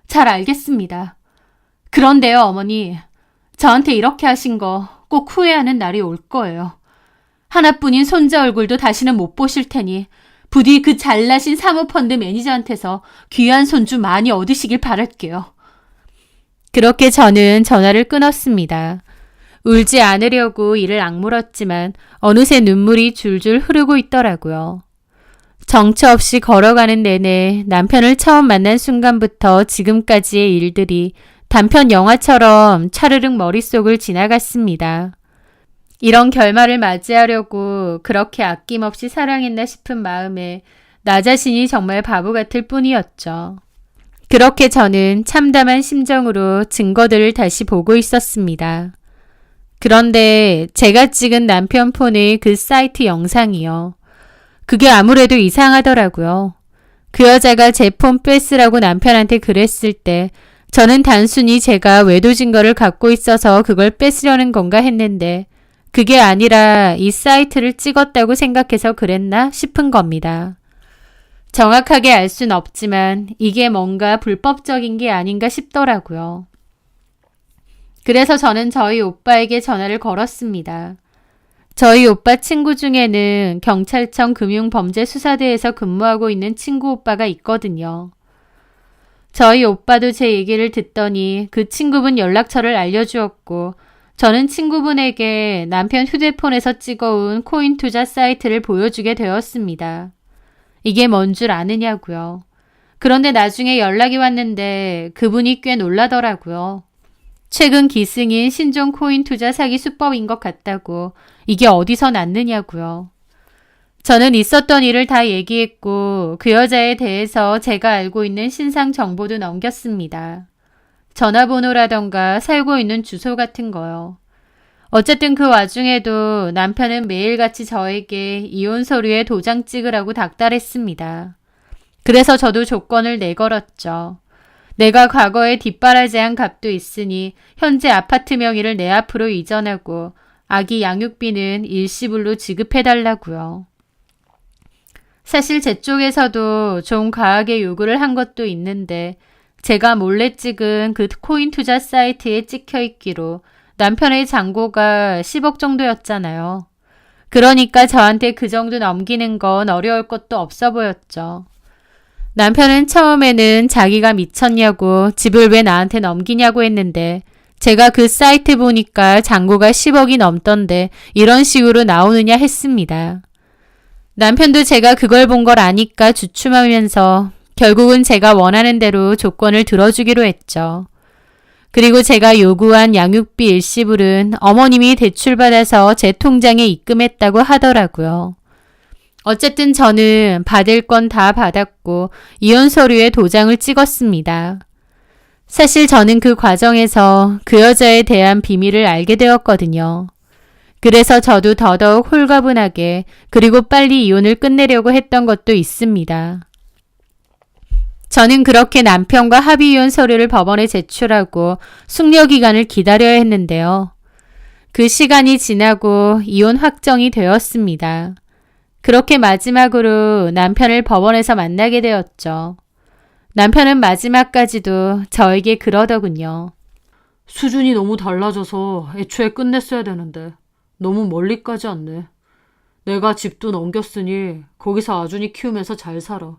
잘 알겠습니다. 그런데요, 어머니. 저한테 이렇게 하신 거 꼭 후회하는 날이 올 거예요. 하나뿐인 손자 얼굴도 다시는 못 보실 테니 부디 그 잘나신 사모펀드 매니저한테서 귀한 손주 많이 얻으시길 바랄게요. 그렇게 저는 전화를 끊었습니다. 울지 않으려고 이를 악물었지만 어느새 눈물이 줄줄 흐르고 있더라고요. 정처 없이 걸어가는 내내 남편을 처음 만난 순간부터 지금까지의 일들이 단편 영화처럼 차르륵 머릿속을 지나갔습니다. 이런 결말을 맞이하려고 그렇게 아낌없이 사랑했나 싶은 마음에 나 자신이 정말 바보 같을 뿐이었죠. 그렇게 저는 참담한 심정으로 증거들을 다시 보고 있었습니다. 그런데 제가 찍은 남편 폰의 그 사이트 영상이요. 그게 아무래도 이상하더라고요. 그 여자가 제 폰 뺏으라고 남편한테 그랬을 때 저는 단순히 제가 외도 증거를 갖고 있어서 그걸 뺏으려는 건가 했는데 그게 아니라 이 사이트를 찍었다고 생각해서 그랬나 싶은 겁니다. 정확하게 알 순 없지만 이게 뭔가 불법적인 게 아닌가 싶더라고요. 그래서 저는 저희 오빠에게 전화를 걸었습니다. 저희 오빠 친구 중에는 경찰청 금융범죄수사대에서 근무하고 있는 친구 오빠가 있거든요. 저희 오빠도 제 얘기를 듣더니 그 친구분 연락처를 알려주었고 저는 친구분에게 남편 휴대폰에서 찍어온 코인 투자 사이트를 보여주게 되었습니다. 이게 뭔 줄 아느냐고요. 그런데 나중에 연락이 왔는데 그분이 꽤 놀라더라고요. 최근 기승인 신종 코인 투자 사기 수법인 것 같다고 이게 어디서 났느냐고요. 저는 있었던 일을 다 얘기했고 그 여자에 대해서 제가 알고 있는 신상 정보도 넘겼습니다. 전화번호라던가 살고 있는 주소 같은 거요. 어쨌든 그 와중에도 남편은 매일같이 저에게 이혼 서류에 도장 찍으라고 닥달했습니다. 그래서 저도 조건을 내걸었죠. 내가 과거에 뒷바라지한 값도 있으니 현재 아파트 명의를 내 앞으로 이전하고 아기 양육비는 일시불로 지급해달라고요. 사실 제 쪽에서도 좀 과하게 요구를 한 것도 있는데 제가 몰래 찍은 그 코인 투자 사이트에 찍혀 있기로 남편의 잔고가 10억 정도였잖아요. 그러니까 저한테 그 정도 넘기는 건 어려울 것도 없어 보였죠. 남편은 처음에는 자기가 미쳤냐고 집을 왜 나한테 넘기냐고 했는데 제가 그 사이트 보니까 잔고가 10억이 넘던데 이런 식으로 나오느냐 했습니다. 남편도 제가 그걸 본 걸 아니까 주춤하면서 결국은 제가 원하는 대로 조건을 들어주기로 했죠. 그리고 제가 요구한 양육비 일시불은 어머님이 대출받아서 제 통장에 입금했다고 하더라고요. 어쨌든 저는 받을 건 다 받았고 이혼 서류에 도장을 찍었습니다. 사실 저는 그 과정에서 그 여자에 대한 비밀을 알게 되었거든요. 그래서 저도 더더욱 홀가분하게 그리고 빨리 이혼을 끝내려고 했던 것도 있습니다. 저는 그렇게 남편과 합의 이혼 서류를 법원에 제출하고 숙려 기간을 기다려야 했는데요. 그 시간이 지나고 이혼 확정이 되었습니다. 그렇게 마지막으로 남편을 법원에서 만나게 되었죠. 남편은 마지막까지도 저에게 그러더군요. 수준이 너무 달라져서 애초에 끝냈어야 되는데 너무 멀리까지 왔네. 내가 집도 넘겼으니 거기서 아준이 키우면서 잘 살아.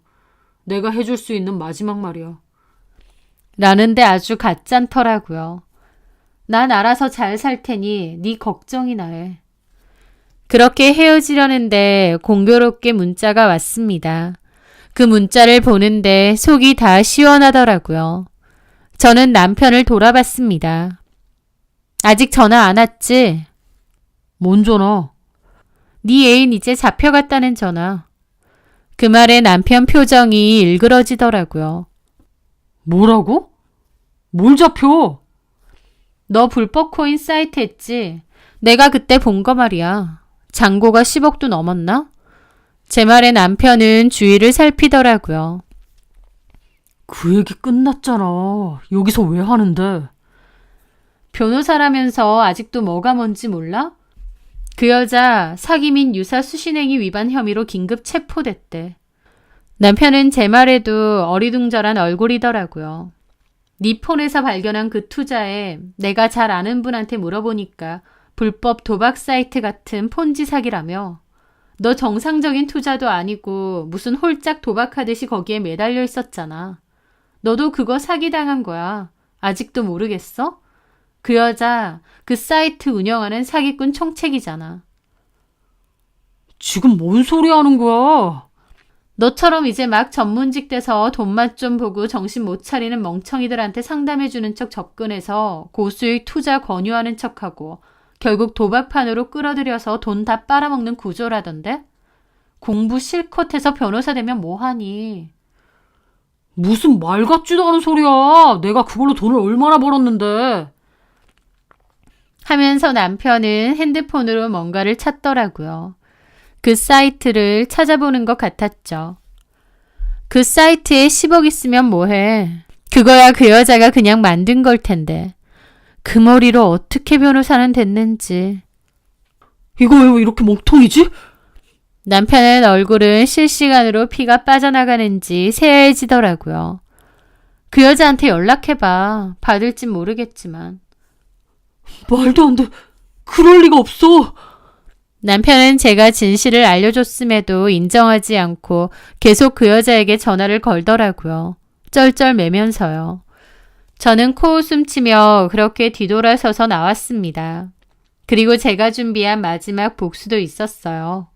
내가 해줄 수 있는 마지막 말이야. 라는데 아주 가짠더라고요. 난 알아서 잘 살 테니 네 걱정이나 해. 그렇게 헤어지려는데 공교롭게 문자가 왔습니다. 그 문자를 보는데 속이 다 시원하더라고요. 저는 남편을 돌아봤습니다. 아직 전화 안 왔지? 뭔 전화? 네 애인 이제 잡혀갔다는 전화. 그 말에 남편 표정이 일그러지더라고요. 뭐라고? 뭘 잡혀? 너 불법 코인 사이트 했지? 내가 그때 본 거 말이야. 잔고가 10억도 넘었나? 제 말에 남편은 주위를 살피더라고요. 그 얘기 끝났잖아. 여기서 왜 하는데? 변호사라면서 아직도 뭐가 뭔지 몰라? 그 여자 사기 및 유사 수신행위 위반 혐의로 긴급 체포됐대. 남편은 제 말에도 어리둥절한 얼굴이더라고요. 네 폰에서 발견한 그 투자에 내가 잘 아는 분한테 물어보니까 불법 도박 사이트 같은 폰지 사기라며. 너 정상적인 투자도 아니고 무슨 홀짝 도박하듯이 거기에 매달려 있었잖아. 너도 그거 사기당한 거야. 아직도 모르겠어? 그 여자 그 사이트 운영하는 사기꾼 총책이잖아. 지금 뭔 소리 하는 거야? 너처럼 이제 막 전문직 돼서 돈맛 좀 보고 정신 못 차리는 멍청이들한테 상담해주는 척 접근해서 고수익 투자 권유하는 척하고 결국 도박판으로 끌어들여서 돈 다 빨아먹는 구조라던데? 공부 실컷 해서 변호사 되면 뭐하니? 무슨 말 같지도 않은 소리야. 내가 그걸로 돈을 얼마나 벌었는데. 하면서 남편은 핸드폰으로 뭔가를 찾더라고요. 그 사이트를 찾아보는 것 같았죠. 그 사이트에 10억 있으면 뭐해. 그거야 그 여자가 그냥 만든 걸 텐데. 그 머리로 어떻게 변호사는 됐는지. 이거 왜 이렇게 먹통이지? 남편의 얼굴은 실시간으로 피가 빠져나가는지 새하얘지더라고요. 그 여자한테 연락해봐. 받을진 모르겠지만. 말도 안 돼. 그럴 리가 없어. 남편은 제가 진실을 알려줬음에도 인정하지 않고 계속 그 여자에게 전화를 걸더라고요. 쩔쩔매면서요. 저는 코웃음 치며 그렇게 뒤돌아서서 나왔습니다. 그리고 제가 준비한 마지막 복수도 있었어요.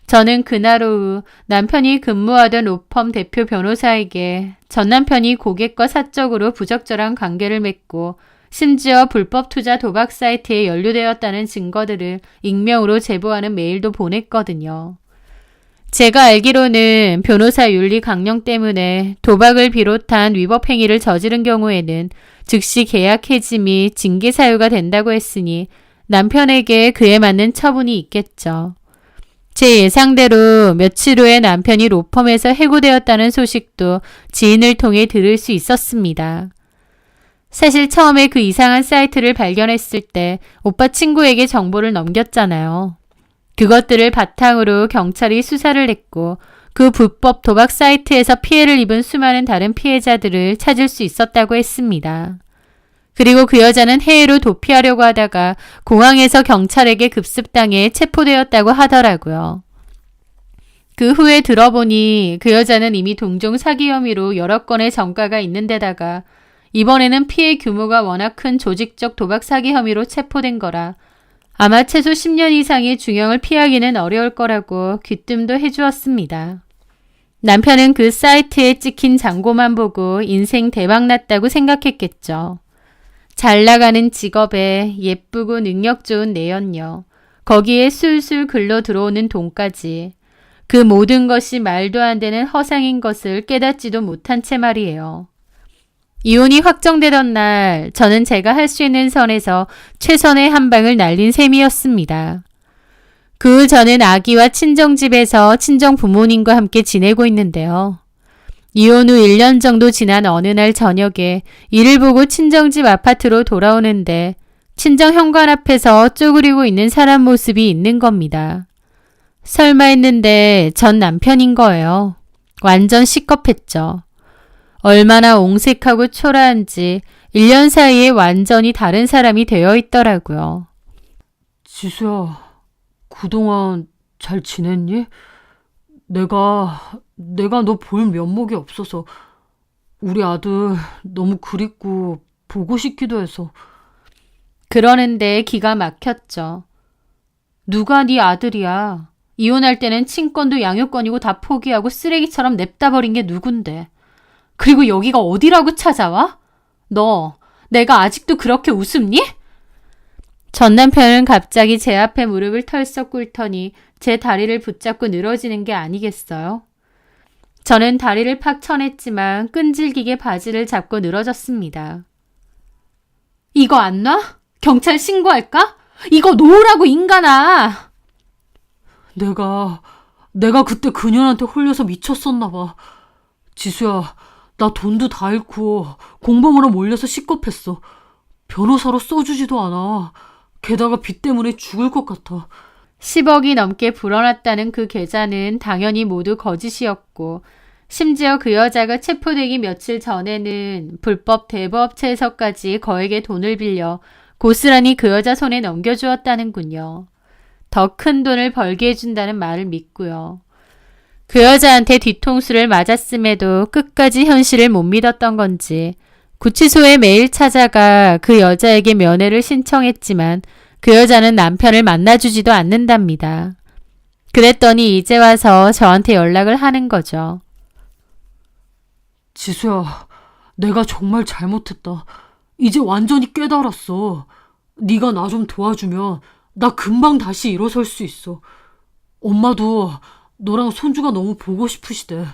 저는 그날 오후 남편이 근무하던 로펌 대표 변호사에게 전 남편이 고객과 사적으로 부적절한 관계를 맺고 심지어 불법 투자 도박 사이트에 연루되었다는 증거들을 익명으로 제보하는 메일도 보냈거든요. 제가 알기로는 변호사 윤리 강령 때문에 도박을 비롯한 위법 행위를 저지른 경우에는 즉시 계약 해지 및 징계 사유가 된다고 했으니 남편에게 그에 맞는 처분이 있겠죠. 제 예상대로 며칠 후에 남편이 로펌에서 해고되었다는 소식도 지인을 통해 들을 수 있었습니다. 사실 처음에 그 이상한 사이트를 발견했을 때 오빠 친구에게 정보를 넘겼잖아요. 그것들을 바탕으로 경찰이 수사를 했고 그 불법 도박 사이트에서 피해를 입은 수많은 다른 피해자들을 찾을 수 있었다고 했습니다. 그리고 그 여자는 해외로 도피하려고 하다가 공항에서 경찰에게 급습당해 체포되었다고 하더라고요. 그 후에 들어보니 그 여자는 이미 동종 사기 혐의로 여러 건의 전과가 있는 데다가 이번에는 피해 규모가 워낙 큰 조직적 도박 사기 혐의로 체포된 거라 아마 최소 10년 이상의 중형을 피하기는 어려울 거라고 귀뜸도 해주었습니다. 남편은 그 사이트에 찍힌 장고만 보고 인생 대박났다고 생각했겠죠. 잘 나가는 직업에 예쁘고 능력 좋은 내연녀, 거기에 술술 글러 들어오는 돈까지 그 모든 것이 말도 안 되는 허상인 것을 깨닫지도 못한 채 말이에요. 이혼이 확정되던 날 저는 제가 할 수 있는 선에서 최선의 한 방을 날린 셈이었습니다. 그 저는 아기와 친정집에서 친정 부모님과 함께 지내고 있는데요. 이혼 후 1년 정도 지난 어느 날 저녁에 일을 보고 친정집 아파트로 돌아오는데 친정 현관 앞에서 쪼그리고 있는 사람 모습이 있는 겁니다. 설마 했는데 전 남편인 거예요. 완전 시겁했죠. 얼마나 옹색하고 초라한지 1년 사이에 완전히 다른 사람이 되어 있더라고요. 지수야, 그동안 잘 지냈니? 내가 너 볼 면목이 없어서 우리 아들 너무 그립고 보고 싶기도 해서. 그러는데 기가 막혔죠. 누가 네 아들이야. 이혼할 때는 친권도 양육권이고 다 포기하고 쓰레기처럼 냅다 버린 게 누군데. 그리고 여기가 어디라고 찾아와? 너, 내가 아직도 그렇게 우습니? 전 남편은 갑자기 제 앞에 무릎을 털썩 꿇더니 제 다리를 붙잡고 늘어지는 게 아니겠어요? 저는 다리를 팍 쳐냈지만 끈질기게 바지를 잡고 늘어졌습니다. 이거 안 놔? 경찰 신고할까? 이거 놓으라고 인간아! 내가 그때 그년한테 홀려서 미쳤었나 봐. 지수야, 나 돈도 다 잃고 공범으로 몰려서 시겁했어. 변호사로 써주지도 않아. 게다가 빚 때문에 죽을 것 같아. 10억이 넘게 불어났다는 그 계좌는 당연히 모두 거짓이었고 심지어 그 여자가 체포되기 며칠 전에는 불법 대부업체에서까지 거액의 돈을 빌려 고스란히 그 여자 손에 넘겨주었다는군요. 더 큰 돈을 벌게 해준다는 말을 믿고요. 그 여자한테 뒤통수를 맞았음에도 끝까지 현실을 못 믿었던 건지 구치소에 매일 찾아가 그 여자에게 면회를 신청했지만 그 여자는 남편을 만나주지도 않는답니다. 그랬더니 이제 와서 저한테 연락을 하는 거죠. 지수야, 내가 정말 잘못했다. 이제 완전히 깨달았어. 네가 나 좀 도와주면 나 금방 다시 일어설 수 있어. 엄마도 너랑 손주가 너무 보고 싶으시대.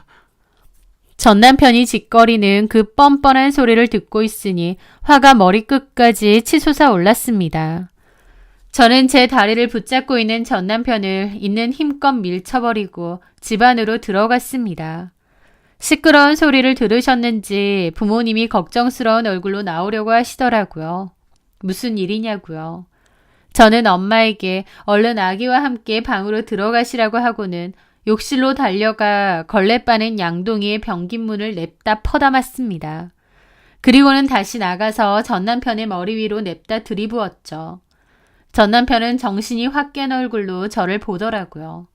전 남편이 짓거리는 그 뻔뻔한 소리를 듣고 있으니 화가 머리끝까지 치솟아 올랐습니다. 저는 제 다리를 붙잡고 있는 전 남편을 있는 힘껏 밀쳐버리고 집 안으로 들어갔습니다. 시끄러운 소리를 들으셨는지 부모님이 걱정스러운 얼굴로 나오려고 하시더라고요. 무슨 일이냐고요. 저는 엄마에게 얼른 아기와 함께 방으로 들어가시라고 하고는 욕실로 달려가 걸레 빠는 양동이의 변기문을 냅다 퍼담았습니다. 그리고는 다시 나가서 전 남편의 머리 위로 냅다 들이부었죠. 전 남편은 정신이 확 깬 얼굴로 저를 보더라고요.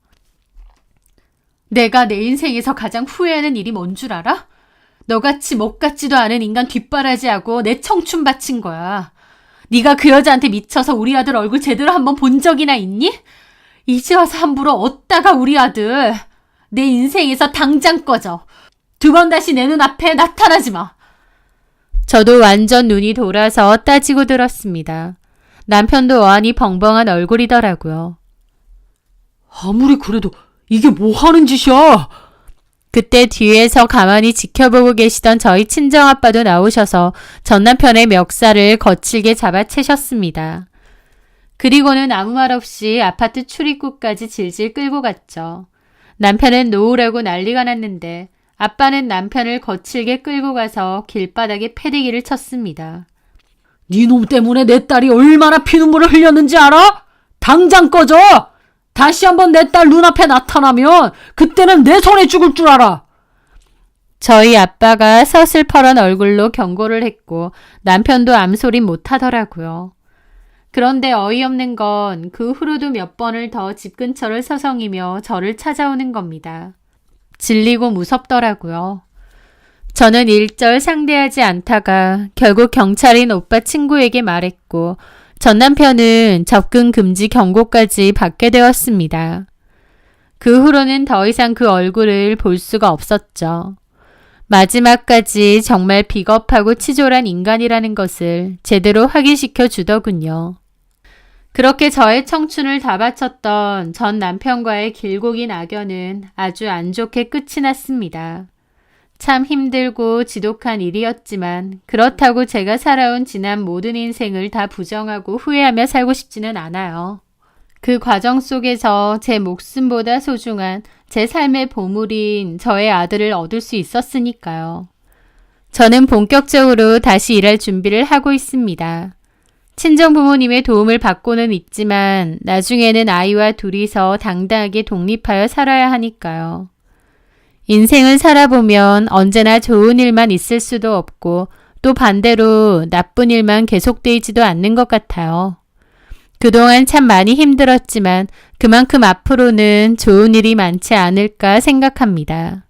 내가 내 인생에서 가장 후회하는 일이 뭔 줄 알아? 너같이 먹같지도 않은 인간 뒷바라지하고 내 청춘 바친 거야. 네가 그 여자한테 미쳐서 우리 아들 얼굴 제대로 한번 본 적이나 있니? 이제 와서 함부로 어따가 우리 아들. 내 인생에서 당장 꺼져. 두 번 다시 내 눈앞에 나타나지 마. 저도 완전 눈이 돌아서 따지고 들었습니다. 남편도 어안이 벙벙한 얼굴이더라고요. 아무리 그래도 이게 뭐 하는 짓이야? 그때 뒤에서 가만히 지켜보고 계시던 저희 친정아빠도 나오셔서 전 남편의 멱살을 거칠게 잡아채셨습니다. 그리고는 아무 말 없이 아파트 출입구까지 질질 끌고 갔죠. 남편은 놓으라고 난리가 났는데 아빠는 남편을 거칠게 끌고 가서 길바닥에 패대기를 쳤습니다. 네 놈 때문에 내 딸이 얼마나 피눈물을 흘렸는지 알아? 당장 꺼져! 다시 한번 내 딸 눈앞에 나타나면 그때는 내 손에 죽을 줄 알아. 저희 아빠가 서슬퍼런 얼굴로 경고를 했고 남편도 암소리 못하더라고요. 그런데 어이없는 건 그 후로도 몇 번을 더 집 근처를 서성이며 저를 찾아오는 겁니다. 질리고 무섭더라고요. 저는 일절 상대하지 않다가 결국 경찰인 오빠 친구에게 말했고 전 남편은 접근 금지 경고까지 받게 되었습니다. 그 후로는 더 이상 그 얼굴을 볼 수가 없었죠. 마지막까지 정말 비겁하고 치졸한 인간이라는 것을 제대로 확인시켜 주더군요. 그렇게 저의 청춘을 다 바쳤던 전 남편과의 길고 긴 악연은 아주 안 좋게 끝이 났습니다. 참 힘들고 지독한 일이었지만 그렇다고 제가 살아온 지난 모든 인생을 다 부정하고 후회하며 살고 싶지는 않아요. 그 과정 속에서 제 목숨보다 소중한 제 삶의 보물인 저의 아들을 얻을 수 있었으니까요. 저는 본격적으로 다시 일할 준비를 하고 있습니다. 친정 부모님의 도움을 받고는 있지만 나중에는 아이와 둘이서 당당하게 독립하여 살아야 하니까요. 인생을 살아보면 언제나 좋은 일만 있을 수도 없고 또 반대로 나쁜 일만 계속되지도 않는 것 같아요. 그동안 참 많이 힘들었지만 그만큼 앞으로는 좋은 일이 많지 않을까 생각합니다.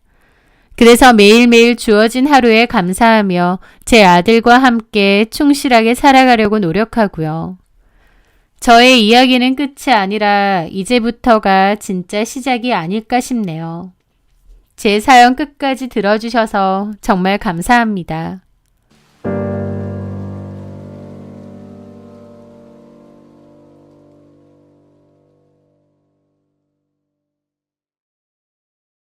그래서 매일매일 주어진 하루에 감사하며 제 아들과 함께 충실하게 살아가려고 노력하고요. 저의 이야기는 끝이 아니라 이제부터가 진짜 시작이 아닐까 싶네요. 제 사연 끝까지 들어주셔서 정말 감사합니다.